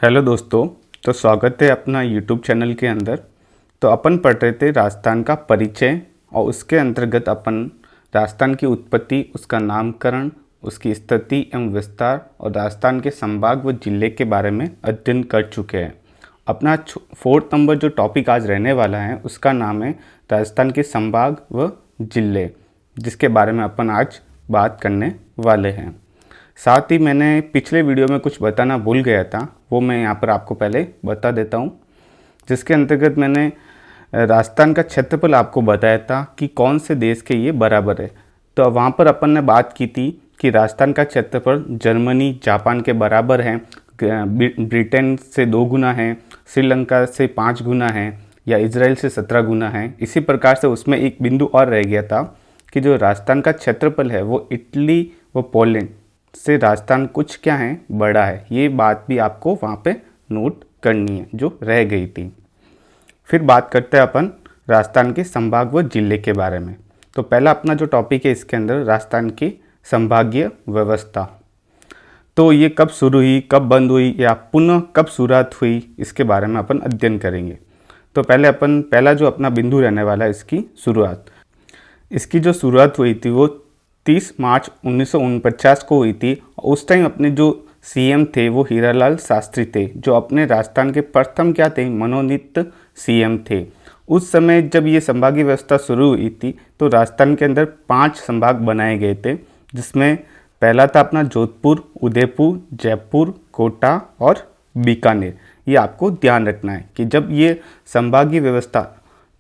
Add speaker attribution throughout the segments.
Speaker 1: Hello दोस्तों। तो स्वागत है अपना यूट्यूब चैनल के अंदर। तो अपन पढ़ रहे थे राजस्थान का परिचय और उसके अंतर्गत अपन राजस्थान की उत्पत्ति, उसका नामकरण, उसकी स्थिति एवं विस्तार और राजस्थान के संभाग व जिले के बारे में अध्ययन कर चुके हैं। अपना 4th नंबर जो टॉपिक आज रहने वाला है उसका नाम है राजस्थान के संभाग व जिले, जिसके बारे में अपन आज बात करने वाले हैं। साथ ही मैंने पिछले वीडियो में कुछ बताना भूल गया था, वो मैं यहाँ पर आपको पहले बता देता हूँ। जिसके अंतर्गत मैंने राजस्थान का क्षेत्रफल आपको बताया था कि कौन से देश के ये बराबर है। तो वहाँ पर अपन ने बात की थी कि राजस्थान का क्षेत्रफल जर्मनी, जापान के बराबर है, ब्रिटेन से 2 गुना है, श्रीलंका से 5 गुना है या इजराइल से 17 गुना है। इसी प्रकार से उसमें एक बिंदु और रह गया था कि जो राजस्थान का क्षेत्रफल है वो इटली व पोलैंड से राजस्थान कुछ क्या है, बड़ा है। ये बात भी आपको वहाँ पे नोट करनी है जो रह गई थी। फिर बात करते हैं अपन राजस्थान के संभाग व जिले के बारे में। तो पहला अपना जो टॉपिक है इसके अंदर राजस्थान की संभागीय व्यवस्था। तो ये कब शुरू हुई, कब बंद हुई या पुनः कब शुरुआत हुई, इसके बारे में अपन अध्ययन करेंगे। तो पहला जो अपना बिंदु रहने वाला है इसकी शुरुआत। इसकी जो शुरुआत हुई थी वो 30 मार्च 1949 को हुई थी। उस टाइम अपने जो सीएम थे वो हीरालाल शास्त्री थे, जो अपने राजस्थान के प्रथम क्या थे, मनोनीत सीएम थे। उस समय जब ये संभागीय व्यवस्था शुरू हुई थी तो राजस्थान के अंदर 5 संभाग बनाए गए थे, जिसमें पहला था अपना जोधपुर, उदयपुर, जयपुर, कोटा और बीकानेर। ये आपको ध्यान रखना है कि जब ये संभागीय व्यवस्था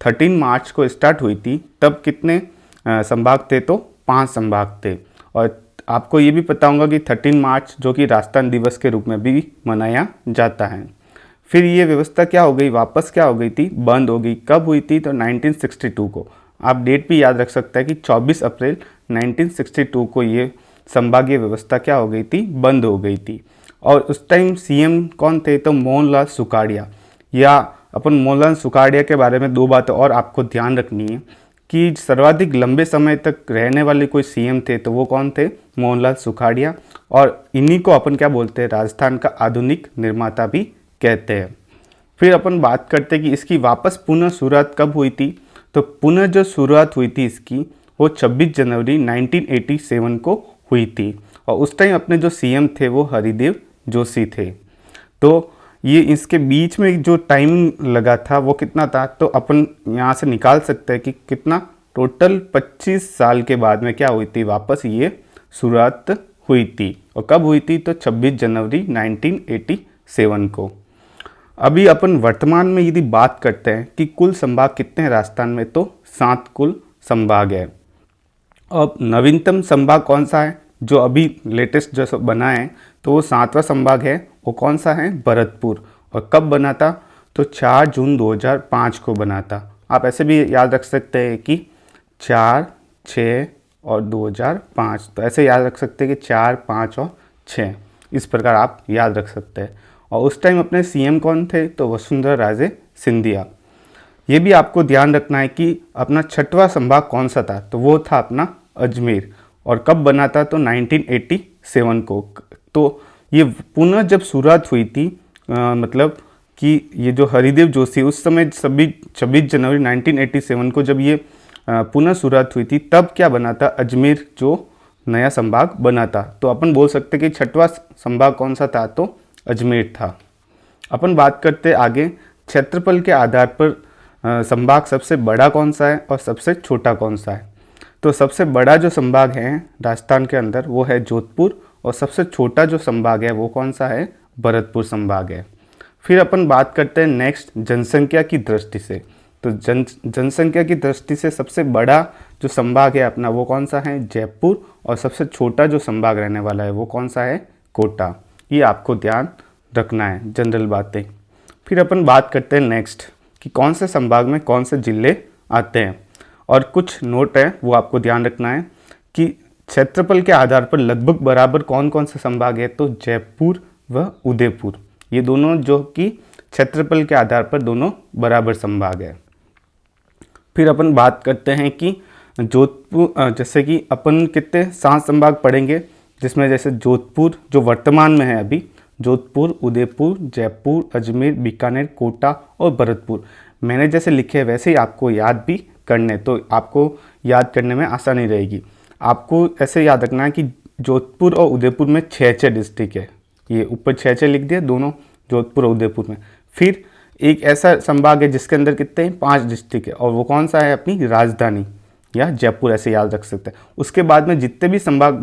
Speaker 1: 13 मार्च को स्टार्ट हुई थी तब कितने संभाग थे, तो 5 संभाग थे। और आपको ये भी पता होगा कि 13 मार्च जो कि राजस्थान दिवस के रूप में भी मनाया जाता है। फिर ये व्यवस्था क्या हो गई, वापस क्या हो गई थी, बंद हो गई। कब हुई थी, तो 1962 को। आप डेट भी याद रख सकते हैं कि 24 अप्रैल 1962 को ये संभागीय व्यवस्था क्या हो गई थी, बंद हो गई थी। और उस टाइम सीएम कौन थे, तो मोहनलाल सुखाड़िया। या अपन मोहनलाल सुखाड़िया के बारे में 2 बातें और आपको ध्यान रखनी है कि सर्वाधिक लंबे समय तक रहने वाले कोई सीएम थे तो वो कौन थे, मोहनलाल सुखाड़िया। और इन्हीं को अपन क्या बोलते हैं, राजस्थान का आधुनिक निर्माता भी कहते हैं। फिर अपन बात करते हैं कि इसकी वापस पुनः शुरुआत कब हुई थी। तो पुनः जो शुरुआत हुई थी इसकी वो 26 जनवरी 1987 को हुई थी। और उस टाइम अपने जो सीएम थे वो हरिदेव जोशी थे। तो ये इसके बीच में जो टाइम लगा था वो कितना था, तो अपन यहाँ से निकाल सकते हैं कि कितना, टोटल 25 साल के बाद में क्या हुई थी, वापस ये शुरुआत हुई थी। और कब हुई थी, तो 26 जनवरी 1987 को। अभी अपन वर्तमान में यदि बात करते हैं कि कुल संभाग कितने हैं राजस्थान में, तो 7 कुल संभाग है। अब नवीनतम संभाग कौन सा है, जो अभी लेटेस्ट जो बना है, तो वो 7वां संभाग है। वो कौन सा है, भरतपुर। और कब बना था, तो 4 जून 2005 को बना था। आप ऐसे भी याद रख सकते हैं कि 4, 6 और 2005। तो ऐसे याद रख सकते हैं कि 4, 5 और 6, इस प्रकार आप याद रख सकते हैं। और उस टाइम अपने सीएम कौन थे, तो वसुंधरा राजे सिंधिया। ये भी आपको ध्यान रखना है कि अपना 6वां संभाग कौन सा था, तो वो था अपना अजमेर। और कब बना था, तो 1987 को। तो ये पुनः जब शुरुआत हुई थी, मतलब कि ये जो हरिदेव जोशी उस समय 26 जनवरी 1987 को जब ये पुनः शुरुआत हुई थी, तब क्या बना था, अजमेर जो नया संभाग बना था। तो अपन बोल सकते कि 6वां संभाग कौन सा था, तो अजमेर था। अपन बात करते आगे क्षेत्रफल के आधार पर संभाग सबसे बड़ा कौन सा है और सबसे छोटा कौन सा है। तो सबसे बड़ा जो संभाग है राजस्थान के अंदर वो है जोधपुर, और सबसे छोटा जो संभाग है वो कौन सा है, भरतपुर संभाग है। फिर अपन बात करते हैं नेक्स्ट जनसंख्या की दृष्टि से। तो जनसंख्या की दृष्टि से सबसे बड़ा जो संभाग है अपना वो कौन सा है, जयपुर। और सबसे छोटा जो संभाग रहने वाला है वो कौन सा है, कोटा। ये आपको ध्यान रखना है, जनरल बातें। फिर अपन बात करते हैं नेक्स्ट कि कौन से संभाग में कौन से जिले आते हैं। और कुछ नोट है वो आपको ध्यान रखना है कि क्षेत्रफल के आधार पर लगभग बराबर कौन कौन से संभाग है, तो जयपुर व उदयपुर, ये दोनों जो कि क्षेत्रफल के आधार पर दोनों बराबर संभाग है। फिर अपन बात करते हैं कि जोधपुर, जैसे कि अपन कितने 7 संभाग पढ़ेंगे, जिसमें जैसे जोधपुर जो वर्तमान में है अभी, जोधपुर, उदयपुर, जयपुर, अजमेर, बीकानेर, कोटा और भरतपुर। मैंने जैसे लिखे हैं वैसे ही आपको याद भी करने, तो आपको याद करने में आसानी रहेगी। आपको ऐसे याद रखना है कि जोधपुर और उदयपुर में 6 डिस्ट्रिक्ट है। ये ऊपर 6 लिख दिया दोनों, जोधपुर और उदयपुर में। फिर एक ऐसा संभाग है जिसके अंदर कितने हैं, 5 डिस्ट्रिक्ट है, और वो कौन सा है, अपनी राजधानी या जयपुर, ऐसे याद रख सकते हैं। उसके बाद में जितने भी संभाग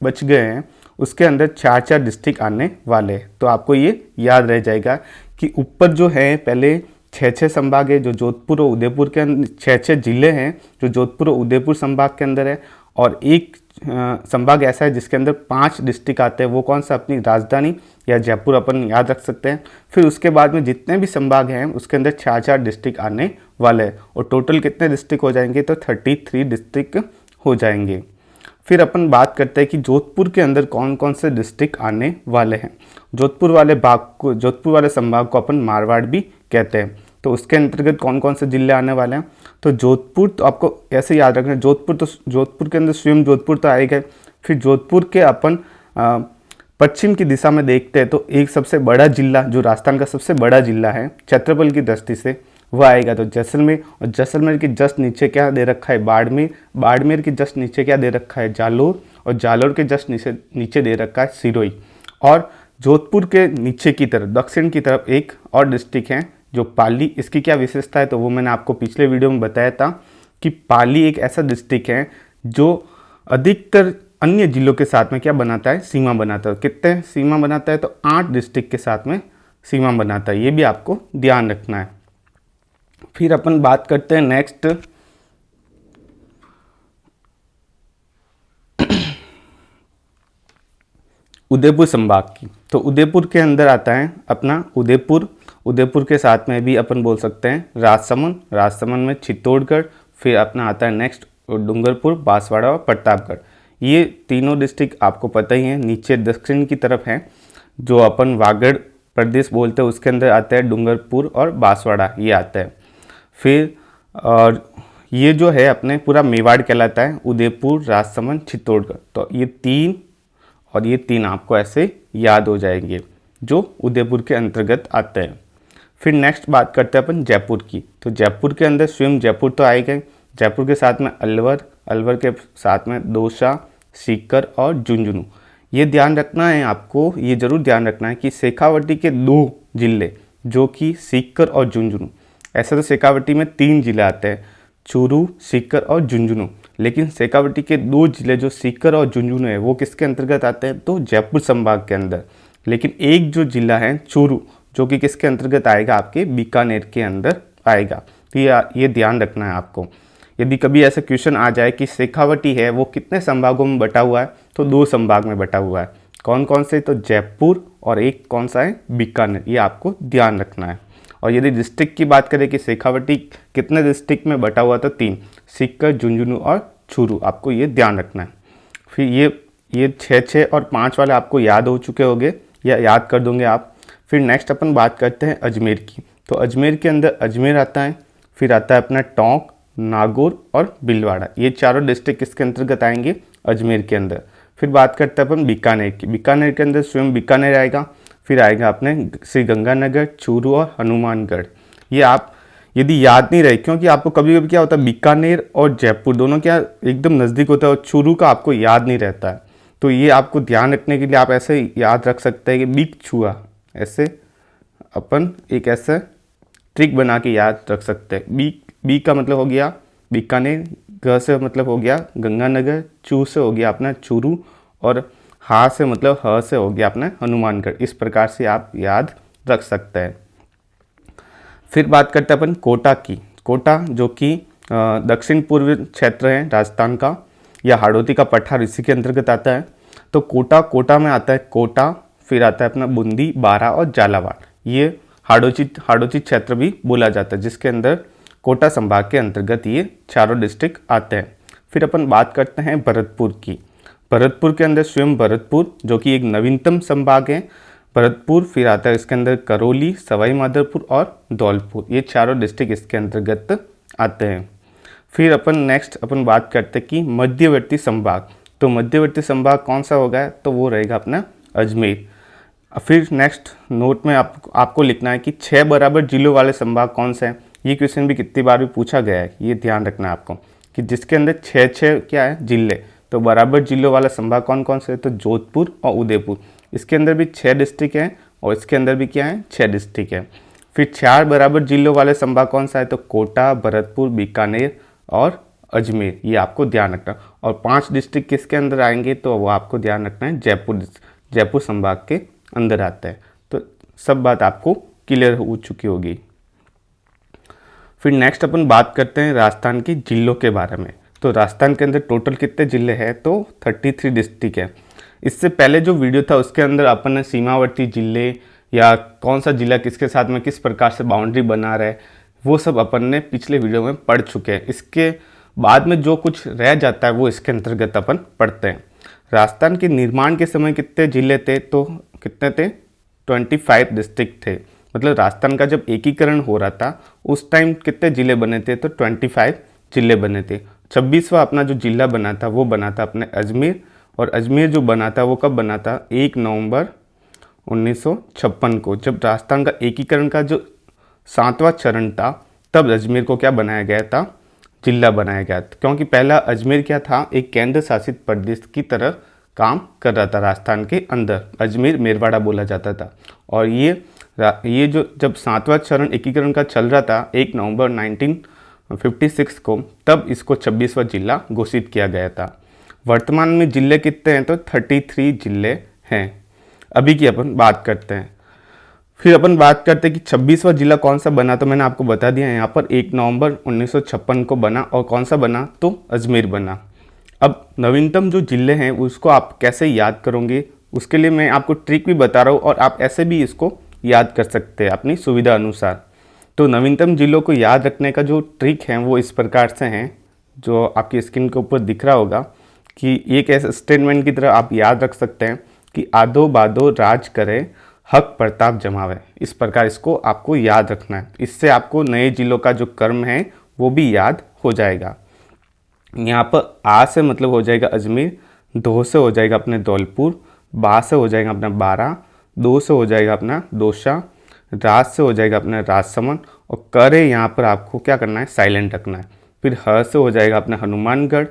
Speaker 1: बच गए हैं उसके अंदर 4 डिस्ट्रिक्ट आने वाले हैं। तो आपको ये याद रह जाएगा कि ऊपर जो है पहले 6 संभाग है जो जोधपुर और उदयपुर के अंदर, 6 जिले हैं जो जोधपुर और उदयपुर संभाग के अंदर है, और एक संभाग ऐसा है जिसके अंदर 5 डिस्ट्रिक्ट आते हैं, वो कौन सा, अपनी राजधानी या जयपुर, अपन याद रख सकते हैं। फिर उसके बाद में जितने भी संभाग हैं उसके अंदर 4 डिस्ट्रिक्ट आने वाले हैं, और टोटल कितने डिस्ट्रिक्ट हो जाएंगे, तो 33 डिस्ट्रिक्ट हो जाएंगे। फिर अपन बात करते हैं कि जोधपुर के अंदर कौन कौन से डिस्ट्रिक्ट आने वाले हैं। जोधपुर वाले संभाग को अपन मारवाड़ भी कहते हैं। तो उसके अंतर्गत कौन कौन से जिले आने वाले हैं, तो जोधपुर, तो आपको ऐसे याद रखना, जोधपुर के अंदर स्वयं जोधपुर तो आएगा। फिर जोधपुर के अपन पश्चिम की दिशा में देखते हैं तो एक सबसे बड़ा जिला, जो राजस्थान का सबसे बड़ा जिला है क्षेत्रफल की दृष्टि से, वह आएगा तो जैसलमेर। और जैसलमेर के जस्ट नीचे क्या दे रखा है, बाड़मेर के जस्ट नीचे क्या दे रखा है, जालोर। और जालोर के जस्ट नीचे दे रखा है सिरोही। और जोधपुर के नीचे की तरफ, दक्षिण की तरफ एक और डिस्ट्रिक्ट है जो पाली। इसकी क्या विशेषता है, तो वो मैंने आपको पिछले वीडियो में बताया था कि पाली एक ऐसा डिस्ट्रिक्ट है जो अधिकतर अन्य जिलों के साथ में क्या बनाता है, सीमा बनाता है। कितने सीमा बनाता है, तो 8 डिस्ट्रिक्ट के साथ में सीमा बनाता है। ये भी आपको ध्यान रखना है। फिर अपन बात करते हैं नेक्स्ट उदयपुर संभाग की। तो उदयपुर के अंदर आता है अपना उदयपुर के साथ में भी अपन बोल सकते हैं राजसमंद में चित्तौड़गढ़। फिर अपना आता है नेक्स्ट डूंगरपुर, बांसवाड़ा और प्रतापगढ़। ये तीनों डिस्ट्रिक्ट आपको पता ही है, नीचे दक्षिण की तरफ है, जो अपन वागड़ प्रदेश बोलते हैं, उसके अंदर आता है डूंगरपुर और बांसवाड़ा, ये आता है। फिर और ये जो है अपने पूरा मेवाड़ कहलाता है, उदयपुर, राजसमंद, चित्तौड़गढ़। तो ये 3 आपको ऐसे याद हो जाएंगे जो उदयपुर के अंतर्गत आते हैं। फिर नेक्स्ट बात करते हैं अपन जयपुर की। तो जयपुर के अंदर स्वयं जयपुर तो आएगा, जयपुर के साथ में अलवर के साथ में दौसा, सीकर और झुंझुनू। ये ध्यान रखना है आपको, ये जरूर ध्यान रखना है कि शेखावाटी के 2 जिले जो कि सीकर और झुंझुनू, ऐसे तो शेखावाटी में 3 जिले आते हैं, चूरू, सीकर और झुंझुनू, लेकिन शेखावाटी के 2 जिले जो सीकर और झुंझुनू है वो किसके अंतर्गत आते हैं, तो जयपुर संभाग के अंदर। लेकिन एक जो जिला है चूरू, जो कि किसके अंतर्गत आएगा, आपके बीकानेर के अंदर आएगा। तो ये ध्यान रखना है आपको। यदि कभी ऐसा क्वेश्चन आ जाए कि शेखावाटी है वो कितने संभागों में बटा हुआ है, तो 2 संभाग में बटा हुआ है। कौन कौन से, तो जयपुर और एक कौन सा है, बीकानेर। ये आपको ध्यान रखना है। और यदि डिस्ट्रिक्ट की बात करें कि शेखावाटी कितने डिस्ट्रिक्ट में बटा हुआ, तो 3, सीकर, झुंझुनू और चूरू, आपको ये ध्यान रखना है। फिर ये 6 और 5 वाले आपको याद हो चुके होंगे या याद कर दोगे आप। फिर नेक्स्ट अपन बात करते हैं अजमेर की। तो अजमेर के अंदर अजमेर आता है, फिर आता है अपना टोंक, नागौर और भीलवाड़ा। ये चारों डिस्ट्रिक्ट किसके अंतर्गत आएंगे, अजमेर के अंदर। फिर बात करते हैं अपन बीकानेर की। बीकानेर के अंदर स्वयं बीकानेर आएगा, फिर आएगा अपने श्रीगंगानगर, चूरू और हनुमानगढ़। ये आप यदि याद नहीं रहे, क्योंकि आपको कभी कभी क्या होता है, बीकानेर और जयपुर दोनों क्या एकदम नज़दीक होता है और चूरू का आपको याद नहीं रहता है। तो ये आपको ध्यान रखने के लिए आप ऐसे याद रख सकते हैं कि बीक छुआ, ऐसे अपन एक ऐसा ट्रिक बना के याद रख सकते हैं। बी का मतलब हो गया बीकानेर, ग से मतलब हो गया गंगानगर, चू से हो गया अपना चूरू, और हा से मतलब ह से हो गया अपना हनुमानगढ़। इस प्रकार से आप याद रख सकते हैं। फिर बात करते हैं अपन कोटा की। कोटा जो कि दक्षिण पूर्व क्षेत्र है राजस्थान का, या हाड़ौती का पठार इसी के अंतर्गत आता है। तो कोटा में आता है कोटा, फिर आता है अपना बूंदी, बारा और झालावाड़। ये हाड़ौती क्षेत्र भी बोला जाता है, जिसके अंदर कोटा संभाग के अंतर्गत ये चारों डिस्ट्रिक्ट आते हैं। फिर अपन बात करते हैं भरतपुर की। भरतपुर के अंदर स्वयं भरतपुर जो कि एक नवीनतम संभाग है, भरतपुर। फिर आता है इसके अंदर करौली, सवाई माधोपुर और धौलपुर। ये चारों डिस्ट्रिक्ट इसके अंतर्गत आते हैं। फिर अपन बात करते हैं कि मध्यवर्ती संभाग। तो मध्यवर्ती संभाग कौन सा होगा, तो वो रहेगा अपना अजमेर। अब फिर नेक्स्ट नोट में आपको लिखना है कि 6 बराबर जिलों वाले संभाग कौन से हैं। ये क्वेश्चन भी कितनी बार भी पूछा गया है, ये ध्यान रखना है आपको कि जिसके अंदर 6 क्या है जिले, तो बराबर जिलों वाला संभाग कौन कौन से है, तो जोधपुर और उदयपुर। इसके अंदर भी 6 डिस्ट्रिक्ट हैं और इसके अंदर भी क्या है 6 डिस्ट्रिक्ट है। फिर 4 बराबर जिलों वाले संभाग कौन सा है, तो कोटा, भरतपुर, बीकानेर और अजमेर, ये आपको ध्यान रखना। और 5 डिस्ट्रिक्ट किसके अंदर आएंगे, तो वो आपको ध्यान रखना है जयपुर संभाग के अंदर आता है। तो सब बात आपको क्लियर हो चुकी होगी। फिर नेक्स्ट अपन बात करते हैं राजस्थान के जिलों के बारे में। तो राजस्थान के अंदर टोटल कितने जिले हैं, तो 33 डिस्ट्रिक्ट है। इससे पहले जो वीडियो था उसके अंदर अपन ने सीमावर्ती जिले या कौन सा जिला किसके साथ में किस प्रकार से बाउंड्री बना रहा है, वो सब अपन ने पिछले वीडियो में पढ़ चुके हैं। इसके बाद में जो कुछ रह जाता है वो इसके अंतर्गत अपन पढ़ते हैं। राजस्थान के निर्माण के समय कितने जिले थे, तो कितने थे 25 डिस्ट्रिक्ट थे। मतलब राजस्थान का जब एकीकरण हो रहा था उस टाइम कितने जिले बने थे, तो 25 जिले बने थे। 26वां अपना जो जिला बना था वो बना था अपने अजमेर, और अजमेर जो बना था वो कब बना था, 1 नवंबर 1956 को, जब राजस्थान का एकीकरण का जो 7वां चरण था तब अजमेर को क्या बनाया गया था, जिला बनाया गया था। क्योंकि पहला अजमेर क्या था, एक केंद्र शासित प्रदेश की तरह काम कर रहा था राजस्थान के अंदर, अजमेर मेरवाड़ा बोला जाता था। और ये जो जब 7वां चरण एकीकरण का चल रहा था 1 नवंबर 1956 को, तब इसको 26वां जिला घोषित किया गया था। वर्तमान में जिले कितने हैं, तो 33 जिले हैं। अभी की अपन बात करते हैं। फिर अपन बात करते हैं कि 26वां जिला कौन सा बना, तो मैंने आपको बता दिया यहाँ पर 1 नवंबर 1956 को बना, और कौन सा बना, तो अजमेर बना। अब नवीनतम जो जिले हैं उसको आप कैसे याद करोगे, उसके लिए मैं आपको ट्रिक भी बता रहा हूँ और आप ऐसे भी इसको याद कर सकते हैं अपनी सुविधा अनुसार। तो नवीनतम जिलों को याद रखने का जो ट्रिक है वो इस प्रकार से हैं, जो आपकी स्क्रीन के ऊपर दिख रहा होगा कि एक ऐसे स्टेटमेंट की तरह आप याद रख सकते हैं कि आदो बादो राज करे हक प्रताप जमावे। इस प्रकार इसको आपको याद रखना है। इससे आपको नए जिलों का जो क्रम है वो भी याद हो जाएगा। यहाँ पर आ से मतलब हो जाएगा अजमेर, दो से हो जाएगा अपने धौलपुर, बा से हो जाएगा अपना बारा, दो से हो जाएगा अपना दौसा, राज से हो जाएगा अपना राजसमंद, और करे यहाँ पर आपको क्या करना है, साइलेंट रखना है। फिर ह से हो जाएगा अपना हनुमानगढ़,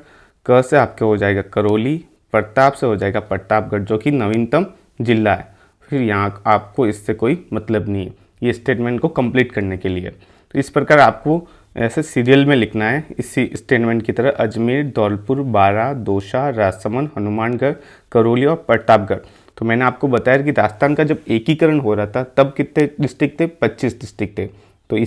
Speaker 1: क से आपके हो जाएगा करौली, प्रताप से हो जाएगा प्रतापगढ़ जो कि नवीनतम जिला है। फिर यहाँ आपको इससे कोई मतलब नहीं है ये स्टेटमेंट को कंप्लीट करने के लिए। तो इस प्रकार आपको ऐसे सीरियल में लिखना है इसी स्टेटमेंट की तरह, अजमेर, धौलपुर, बारा, दौसा, राजसमंद, हनुमानगढ़, करौली और प्रतापगढ़। तो मैंने आपको बताया कि राजस्थान का जब एकीकरण हो रहा था तब कितने डिस्ट्रिक्ट थे, 25 डिस्ट्रिक्ट थे। तो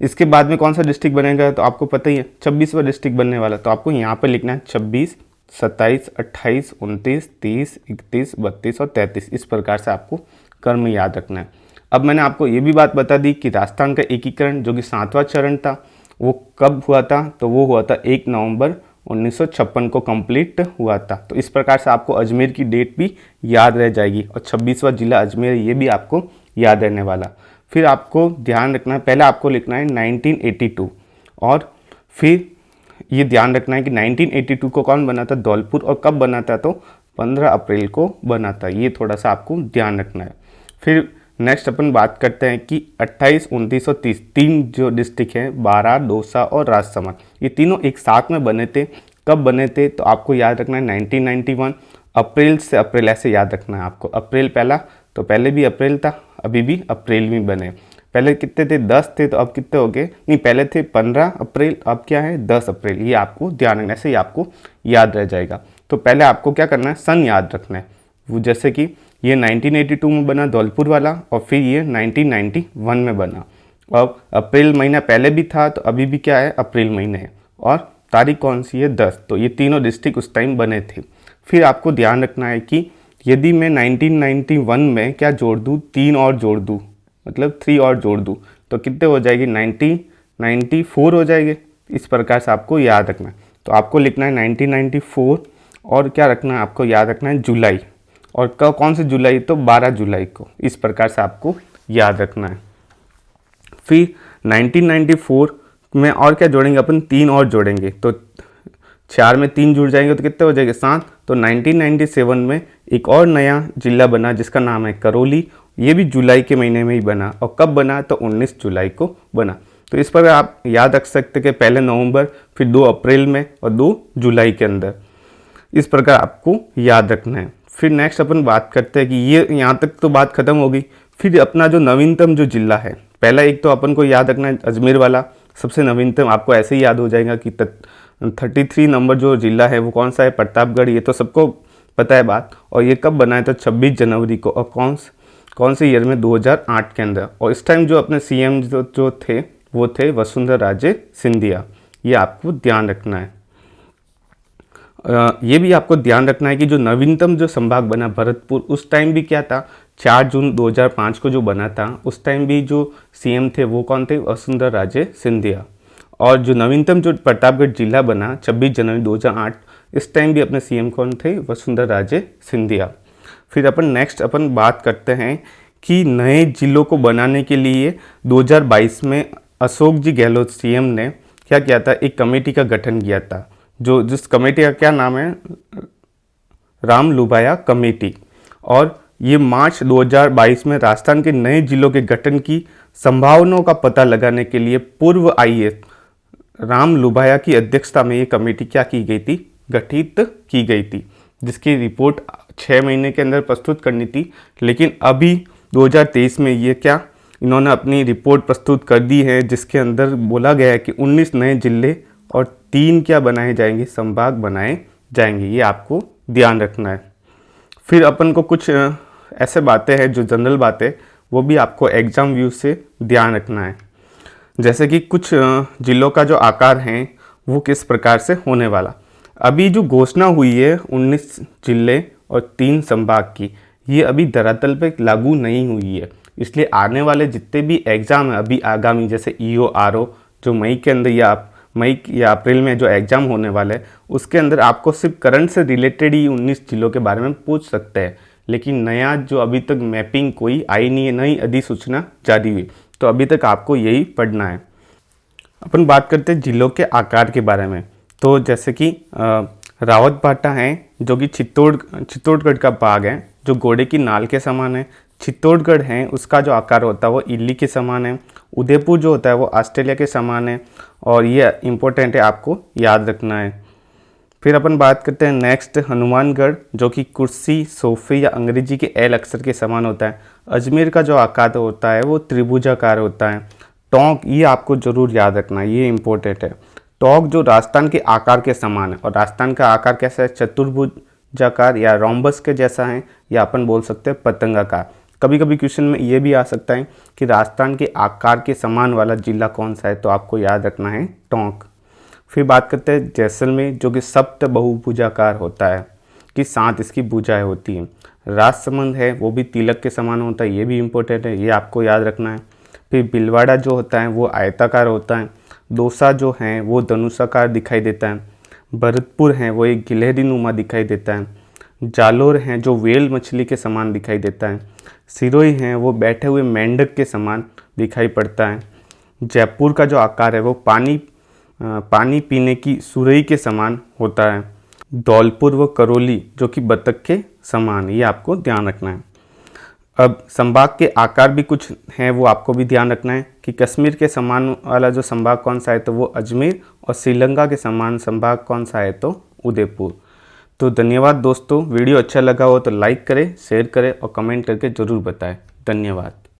Speaker 1: इसके बाद में कौन सा डिस्ट्रिक्ट बनेगा, तो आपको पता ही है 26वां डिस्ट्रिक्ट बनने वाला। तो आपको यहाँ पर लिखना है 26, 27, 28, 29, 30, 31, 32 और 33। इस प्रकार से आपको क्रम याद रखना है। अब मैंने आपको ये भी बात बता दी कि राजस्थान का एकीकरण जो कि 7वां चरण था वो कब हुआ था, तो वो हुआ था 1 नवंबर 1956 को कंप्लीट हुआ था। तो इस प्रकार से आपको अजमेर की डेट भी याद रह जाएगी, और 26वां जिला अजमेर ये भी आपको याद रहने वाला। फिर आपको ध्यान रखना है, पहले आपको लिखना है 1982, और फिर ये ध्यान रखना है कि 1982 को कौन बना था, धौलपुर, और कब बना था, तो 15 अप्रैल को बना था। ये थोड़ा सा आपको ध्यान रखना है। फिर नेक्स्ट अपन बात करते हैं कि 28, 29 और 30 तीन जो डिस्ट्रिक्ट हैं, बारा, दौसा और राजसमंद, ये तीनों एक साथ में बने थे। कब बने थे, तो आपको याद रखना है 1991, अप्रैल से अप्रैल ऐसे याद रखना है आपको। अप्रैल पहला, तो पहले भी अप्रैल था, अभी भी अप्रैल में बने। पहले कितने थे, 10 थे, तो अब कितने हो गए, नहीं पहले थे 15 अप्रैल, अब क्या है 10 अप्रैल। ये आपको ध्यान रखना, ऐसे ही आपको याद रह जाएगा। तो पहले आपको क्या करना है, सन याद रखना है। वो जैसे कि ये 1982 में बना धौलपुर वाला, और फिर ये 1991 में बना। अब अप्रैल महीना पहले भी था, तो अभी भी क्या है, अप्रैल महीने है, और तारीख कौन सी है, 10। तो ये तीनों डिस्ट्रिक्ट उस टाइम बने थे। फिर आपको ध्यान रखना है कि यदि मैं 1991 में क्या जोड़ दूँ, 3 और जोड़ दूँ, मतलब 3 और जोड़ दूँ, तो कितने हो जाएगी, 1994 हो जाएंगे। इस प्रकार से आपको याद रखना है। तो आपको लिखना है 1994, और क्या रखना है, आपको याद रखना है जुलाई, और कौन से जुलाई, तो 12 जुलाई को। इस प्रकार से आपको याद रखना है। फिर 1994 में और क्या जोड़ेंगे अपन, 3 और जोड़ेंगे, तो 4 में 3 जुड़ जाएंगे तो कितने हो जाएंगे 7। तो 1997 में एक और नया जिला बना जिसका नाम है करौली। ये भी जुलाई के महीने में ही बना, और कब बना तो 19 जुलाई को बना। तो इस पर आप याद रख सकते कि पहले नवंबर, फिर 2 अप्रैल में और 2 जुलाई के अंदर। इस प्रकार आपको याद रखना है। फिर नेक्स्ट अपन बात करते हैं कि ये यहाँ तक तो बात खत्म हो गई। फिर अपना जो नवीनतम जो जिला है, पहला एक तो अपन को याद रखना है अजमेर वाला, सबसे नवीनतम आपको ऐसे ही याद हो जाएगा कि 33 नंबर जो जिला है वो कौन सा है, प्रतापगढ़। ये तो सबको पता है बात। और ये कब बना है तो 26 जनवरी को, और कौन से ईयर में, 2008 के अंदर। और इस टाइम जो अपने सीएम जो थे वो थे वसुंधरा राजे सिंधिया। ये आपको ध्यान रखना है। ये भी आपको ध्यान रखना है कि जो नवीनतम जो संभाग बना भरतपुर, उस टाइम भी क्या था, 4 जून 2005 को जो बना था, उस टाइम भी जो सीएम थे वो कौन थे, वसुंधरा राजे सिंधिया। और जो नवीनतम जो प्रतापगढ़ जिला बना 26 जनवरी 2008, इस टाइम भी अपने सीएम कौन थे, वसुंधरा राजे सिंधिया। फिर अपन बात करते हैं कि नए जिलों को बनाने के लिए 2022 में अशोक जी गहलोत सीएम ने क्या किया था, एक कमेटी का गठन किया था। जिस कमेटी का क्या नाम है, राम लुभाया कमेटी। और ये मार्च 2022 में राजस्थान के नए जिलों के गठन की संभावनाओं का पता लगाने के लिए पूर्व आईएएस राम लुभाया की अध्यक्षता में ये कमेटी क्या की गई थी, गठित की गई थी, जिसकी रिपोर्ट 6 महीने के अंदर प्रस्तुत करनी थी। लेकिन अभी 2023 में ये क्या, इन्होंने अपनी रिपोर्ट प्रस्तुत कर दी है, जिसके अंदर बोला गया है कि 19 नए जिले और 3 क्या बनाए जाएंगे, संभाग बनाए जाएंगे। ये आपको ध्यान रखना है। फिर अपन को कुछ ऐसे बातें हैं जो जनरल बातें, वो भी आपको एग्जाम व्यू से ध्यान रखना है। जैसे कि कुछ जिलों का जो आकार है वो किस प्रकार से होने वाला। अभी जो घोषणा हुई है 19 जिले और 3 संभाग की, ये अभी धरातल पे लागू नहीं हुई है। इसलिए आने वाले जितने भी एग्ज़ाम है अभी आगामी, जैसे ईओ आरओ जो मई के अंदर मई या अप्रैल में जो एग्ज़ाम होने वाले हैं, उसके अंदर आपको सिर्फ करंट से रिलेटेड ही 19 जिलों के बारे में पूछ सकते हैं। लेकिन नया जो अभी तक मैपिंग कोई आई नहीं है, नई अधिसूचना जारी हुई, तो अभी तक आपको यही पढ़ना है। अपन बात करते हैं जिलों के आकार के बारे में। तो जैसे कि रावतभाटा है जो कि चित्तौड़गढ़ का भाग है, जो घोड़े की नाल के समान है। चित्तौड़गढ़ है उसका जो आकार होता है वो इल्ली के समान है। उदयपुर जो होता है वो ऑस्ट्रेलिया के समान है, और ये इम्पोर्टेंट है, आपको याद रखना है। फिर अपन बात करते हैं नेक्स्ट हनुमानगढ़, जो कि कुर्सी, सोफे या अंग्रेजी के एल अक्षर के समान होता है। अजमेर का जो आकार होता है वो त्रिभुजाकार होता है। टोंक, ये आपको जरूर याद रखना है, ये इम्पोर्टेंट है। टोंक जो राजस्थान के आकार के समान है, और राजस्थान का आकार कैसा है, चतुर्भुजाकार या रोम्बस के जैसा है, या अपन बोल सकते हैं पतंगाकार। कभी कभी क्वेश्चन में ये भी आ सकता है कि राजस्थान के आकार के समान वाला जिला कौन सा है, तो आपको याद रखना है टोंक। फिर बात करते हैं जैसलमेर, जो कि सप्त बहुभुजाकार होता है, कि 7 इसकी भुजाएं होती हैं। राजसमंद है वो भी तिलक के समान होता है, ये भी इम्पोर्टेंट है, ये आपको याद रखना है। फिर भीलवाड़ा जो होता है वो आयताकार होता है। दौसा जो है वो धनुषाकार दिखाई देता है। भरतपुर है वो एक गिलहरी नुमा दिखाई देता है। जालोर है जो वेल मछली के समान दिखाई देता है। सिरोही है वो बैठे हुए मेंढक के समान दिखाई पड़ता है। जयपुर का जो आकार है वो पानी पीने की सुरही के समान होता है। धौलपुर व करौली जो कि बतख के समान, ये आपको ध्यान रखना है। अब संभाग के आकार भी कुछ हैं, वो आपको भी ध्यान रखना है कि कश्मीर के समान वाला जो संभाग कौन सा है तो वो अजमेर, और श्रीलंका के समान संभाग कौन सा है तो उदयपुर। तो धन्यवाद दोस्तों, वीडियो अच्छा लगा हो तो लाइक करें, शेयर करें और कमेंट करके ज़रूर बताएं। धन्यवाद।